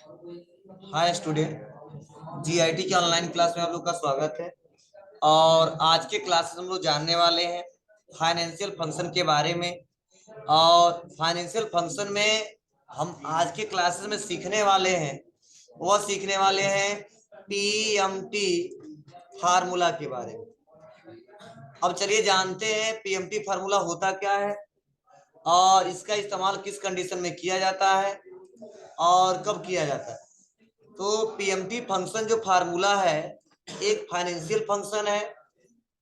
Hi student, GIT के online class में आप लोग का स्वागत है। और आज के क्लासेस हम लोग जानने वाले हैं फाइनेंशियल फंक्शन के बारे में। और फाइनेंशियल फंक्शन में हम आज के क्लासेस में सीखने वाले हैं, वह सीखने वाले हैं पीएमटी फार्मूला के बारे में। अब चलिए जानते हैं पीएमटी फार्मूला होता क्या है और इसका इस्तेमाल किस कंडीशन में किया जाता है और कब किया जाता है। तो पीएमटी फंक्शन जो फार्मूला है एक फाइनेंशियल फंक्शन है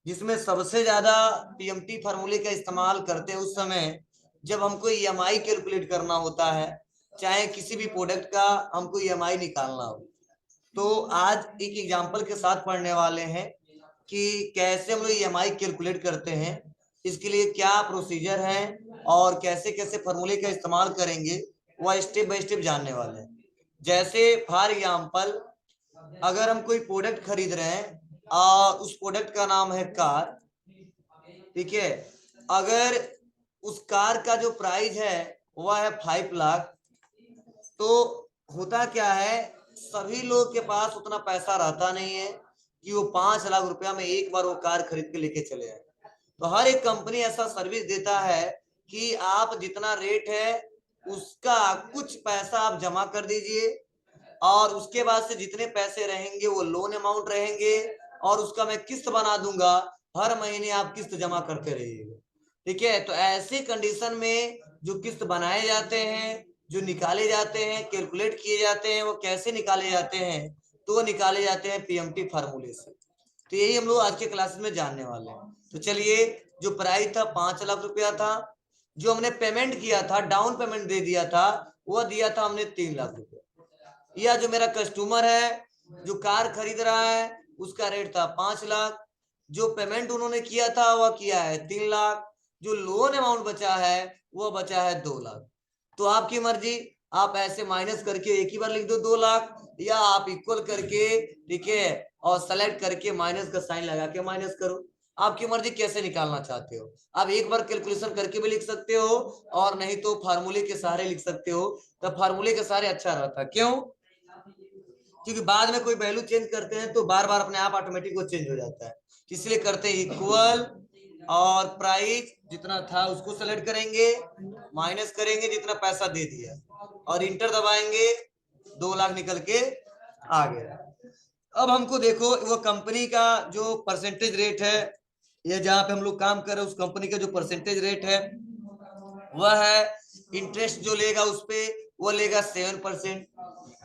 जिसमें सबसे ज्यादा पीएमटी फार्मूले का इस्तेमाल करते हैं उस समय जब हमको ईएमआई कैलकुलेट करना होता है, चाहे किसी भी प्रोडक्ट का हमको ईएमआई निकालना हो। तो आज एक एग्जांपल के साथ पढ़ने वाले हैं कि कैसे हम लोग ईएमआई कैलकुलेट करते हैं, इसके लिए क्या प्रोसीजर है और कैसे कैसे फार्मूले का इस्तेमाल करेंगे, वह स्टेप बाय स्टेप जानने वाले हैं। जैसे फॉर एग्जांपल अगर हम कोई प्रोडक्ट खरीद रहे हैं और उस प्रोडक्ट का नाम है कार, ठीक है। अगर उस कार का जो प्राइस है वह है 5 लाख, तो होता क्या है सभी लोग के पास उतना पैसा रहता नहीं है कि वो 5 लाख रुपया में एक बार वो कार खरीद के लेके चले आए। तो हर एक कंपनी ऐसा सर्विस देता है कि आप जितना रेट है उसका कुछ पैसा आप जमा कर दीजिए और उसके बाद से जितने पैसे रहेंगे वो लोन अमाउंट रहेंगे और उसका मैं किस्त बना दूंगा, हर महीने आप किस्त जमा करते रहिएगा। ठीक है, तो ऐसी कंडीशन में जो किस्त बनाए जाते हैं, जो निकाले जाते हैं, कैलकुलेट किए जाते हैं, वो कैसे निकाले जाते हैं, तो वो निकाले जाते हैं पीएमटी फार्मूले से। तो यही हम लोग आज के क्लास में जानने वाले हैं। तो चलिए, जो प्राइस था 5 लाख रुपया था, जो हमने पेमेंट किया था, डाउन पेमेंट दे दिया था, वह दिया था हमने 3 लाख रुपया। या जो मेरा कस्टमर है जो कार खरीद रहा है उसका रेट था 5 लाख, जो पेमेंट उन्होंने किया था वह किया है 3 लाख, जो लोन अमाउंट बचा है वह बचा है 2 लाख। तो आपकी मर्जी, आप ऐसे माइनस करके एक ही बार लिख दो 2 लाख, या आप इक्वल करके, ठीक है, और सेलेक्ट करके माइनस का साइन लगा के माइनस करो। आपकी मर्जी कैसे निकालना चाहते हो। आप एक बार कैलकुलेशन करके भी लिख सकते हो और नहीं तो फार्मूले के सहारे लिख सकते हो। तो फार्मूले के सहारे अच्छा रहता है, क्यों? क्योंकि बाद में कोई वैल्यू चेंज करते हैं तो बार बार अपने आप ऑटोमेटिक वो चेंज हो जाता है, इसलिए करते हैं इक्वल और प्राइस जितना था उसको सेलेक्ट करेंगे, माइनस करेंगे जितना पैसा दे दिया और इंटर दबाएंगे, 2 लाख निकल के आ गया। अब हमको देखो वो कंपनी का जो परसेंटेज रेट है, ये जहां पे हम लोग काम कर रहे हैं उस कंपनी का जो परसेंटेज रेट है वह है, इंटरेस्ट जो लेगा उस पे वो लेगा 7%।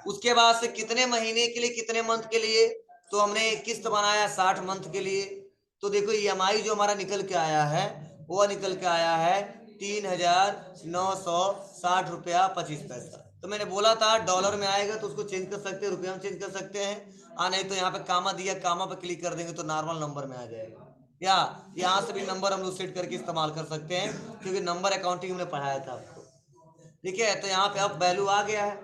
उसके बाद से कितने महीने के लिए, कितने मंथ के लिए, तो हमने किस्त बनाया 60 मंथ के लिए। तो देखो ईएमआई जो हमारा निकल के आया है वो निकल के आया है 3,960 रुपया 25 पैसा। तो मैंने बोला था डॉलर में आएगा तो उसको चेंज कर सकते हैं, रुपया में चेंज कर सकते हैं, नहीं तो यहाँ पे कामा दिया, कामा पे क्लिक कर देंगे तो नॉर्मल नंबर में आ जाएगा। या यहाँ से भी नंबर हम लोग सेट करके इस्तेमाल कर सकते हैं क्योंकि नंबर अकाउंटिंग हमने पढ़ाया था आपको। ठीक है, तो यहाँ पे अब वैल्यू आ गया है।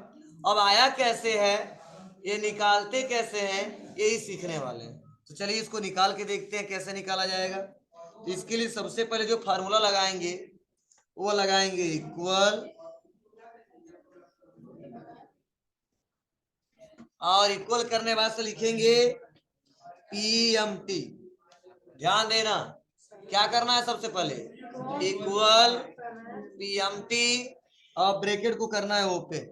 अब आया कैसे है, ये निकालते कैसे हैं, यही सीखने वाले हैं। तो चलिए इसको निकाल के देखते हैं कैसे निकाला जाएगा। तो इसके लिए सबसे पहले जो फार्मूला लगाएंगे वो लगाएंगे इक्वल, और इक्वल करने बाद से लिखेंगे पीएमटी। ध्यान देना क्या करना है, सबसे पहले इक्वल पीएमटी और ब्रैकेट को करना है ओपन,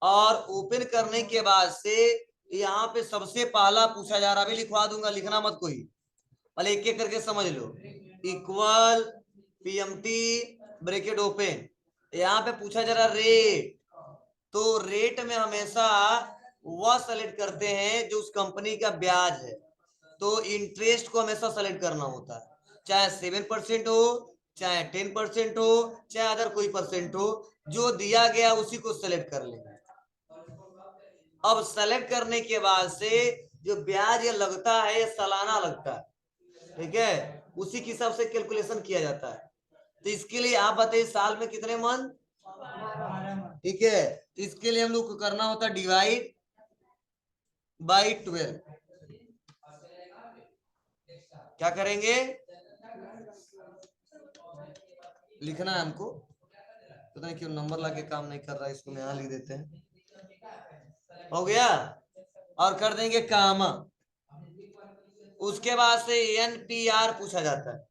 और ओपन करने के बाद से यहाँ पे सबसे पहला पूछा जा रहा, अभी लिखवा दूंगा, लिखना मत कोई, पहले एक एक करके समझ लो। इक्वल पीएमटी ब्रैकेट ओपन, यहाँ पे पूछा जा रहा रेट, तो रेट में हमेशा वह सेलेक्ट करते हैं जो उस कंपनी का ब्याज है। तो इंटरेस्ट को हमेशा सेलेक्ट करना होता है, चाहे 7% हो, चाहे 10% हो, चाहे अदर कोई परसेंट हो, जो दिया गया उसी को सेलेक्ट कर लेंगे। अब सेलेक्ट करने के बाद से जो ब्याज ये लगता है ये सालाना लगता है, ठीक है, उसी के हिसाब से कैलकुलेशन किया जाता है। तो इसके लिए आप बताइए साल में कितने मंथ, ठीक है, तो इसके लिए हम लोग को करना होता है डिवाइड बाई 12। क्या करेंगे, लिखना है हमको, पता नहीं क्यों नंबर लाके काम नहीं कर रहा है, इसको मैं यहाँ लिख देते हैं। हो गया। और कर देंगे कामा। उसके बाद से एनपीआर पूछा जाता है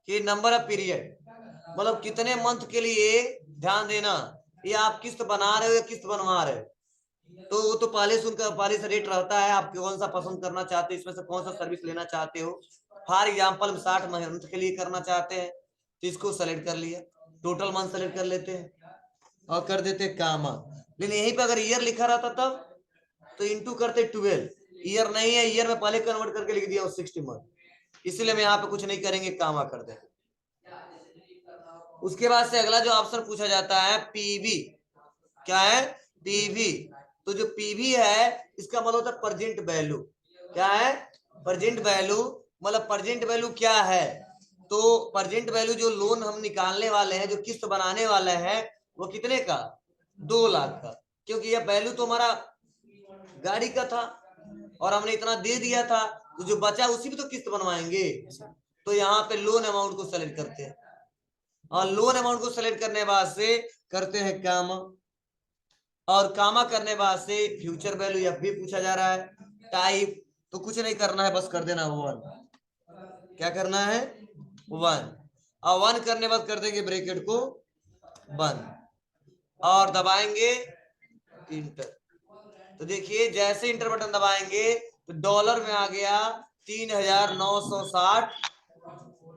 कि नंबर ऑफ पीरियड, मतलब कितने मंथ के लिए, ध्यान देना, ये आप किस्त बना रहे हो या किस्त बनवा रहे हो। तो वो तो पॉलिसी, उनका पॉलिसी रेट रहता है, आप कौन सा पसंद करना चाहते हो, इसमें से कौन सा सर्विस लेना चाहते हो। फॉर एग्जाम्पल 60 मंथ के लिए करना चाहते हैं तो इसको सेलेक्ट कर लिया, टोटल मंथ सेलेक्ट कर लेते हैं और कर देते कामा। लेकिन यहीं पे अगर ईयर लिखा रहता तब तो इंटू करते 12। ईयर नहीं है, ईयर में पहले कन्वर्ट करके लिख दिया 60 मंथ, इसलिए हम यहाँ पे कुछ नहीं करेंगे, कामा कर देंगे। उसके बाद से अगला जो ऑप्शन पूछा जाता है पीवी, क्या है, पीवी। तो जो पीवी है इसका मतलब होता है प्रेजेंट वैल्यू। क्या है, प्रेजेंट वैल्यू। मतलब प्रेजेंट वैल्यू क्या है, तो प्रेजेंट वैल्यू जो लोन हम निकालने वाले हैं, जो किस्त बनाने वाले हैं, वो कितने का, 2 लाख का। क्योंकि यह वैल्यू तो हमारा गाड़ी का था और हमने इतना दे दिया था, तो जो बचा उसी भी तो किस्त बनवाएंगे। तो यहाँ पे लोन अमाउंट को सेलेक्ट करते हैं और लोन अमाउंट को सेलेक्ट करने के बाद से करते हैं कामा। और कामा करने बाद से फ्यूचर वैल्यू एफ भी पूछा जा रहा है। टाइप तो कुछ नहीं करना है, बस कर देना 1। क्या करना है, 1। और 1 करने बाद कर देंगे ब्रैकेट को बंद और दबाएंगे इंटर। तो देखिए जैसे इंटर बटन दबाएंगे तो डॉलर में आ गया 3960,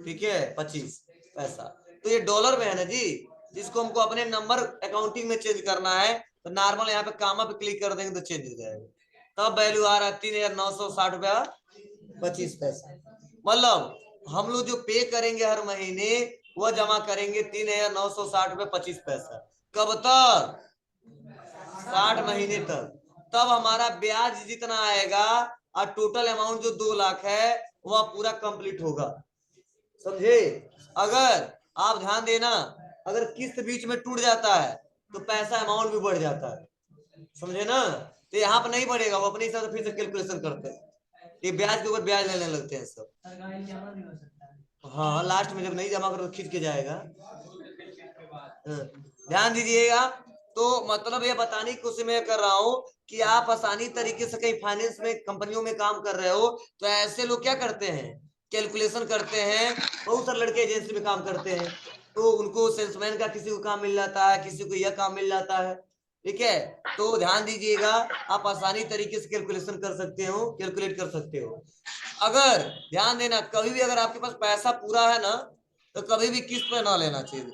ठीक है, 25 पैसा। तो ये डॉलर में है ना जी, जिसको हमको अपने नंबर अकाउंटिंग में चेंज करना है, तो नॉर्मल यहाँ पे कामा पे क्लिक कर देंगे तो चेंज हो जाएगा। तब वैल्यू आ रहा है 3960 रुपया 25 पैसा। मतलब हम लोग जो पे करेंगे हर महीने, वह जमा करेंगे 3960 रुपये 25 पैसा। कब तक, 60 महीने तक। तब हमारा ब्याज जितना आएगा और टोटल अमाउंट जो 2 लाख है वह पूरा कंप्लीट होगा, समझे। अगर आप ध्यान देना, अगर किस्त बीच में टूट जाता है तो पैसा अमाउंट भी बढ़ जाता है, समझे ना। तो यहाँ पर नहीं बढ़ेगा, वो अपने हिसाब से फिर से कैलकुलेशन करते हैं, ये ब्याज के ऊपर ब्याज लेने लगते हैं सब। हाँ लास्ट में जब नहीं जमा करो तो खींच के जाएगा। ध्यान दीजिएगा। तो मतलब ये बताने की कोशिश मैं कर रहा हूँ कि आप आसानी तरीके से कहीं फाइनेंस में कंपनियों में काम कर रहे हो तो ऐसे लोग क्या करते हैं, कैलकुलेशन करते हैं। बहुत सारे लड़के एजेंसी में काम करते हैं तो उनको सेल्समैन का किसी को काम मिल जाता है, किसी को यह काम मिल जाता है, ठीक है। तो ध्यान दीजिएगा, आप आसानी तरीके से कैलकुलेशन कर सकते हो, कैलकुलेट कर सकते हो। अगर ध्यान देना, कभी भी अगर आपके पास पैसा पूरा है ना तो कभी भी किस्त पे ना लेना चाहिए,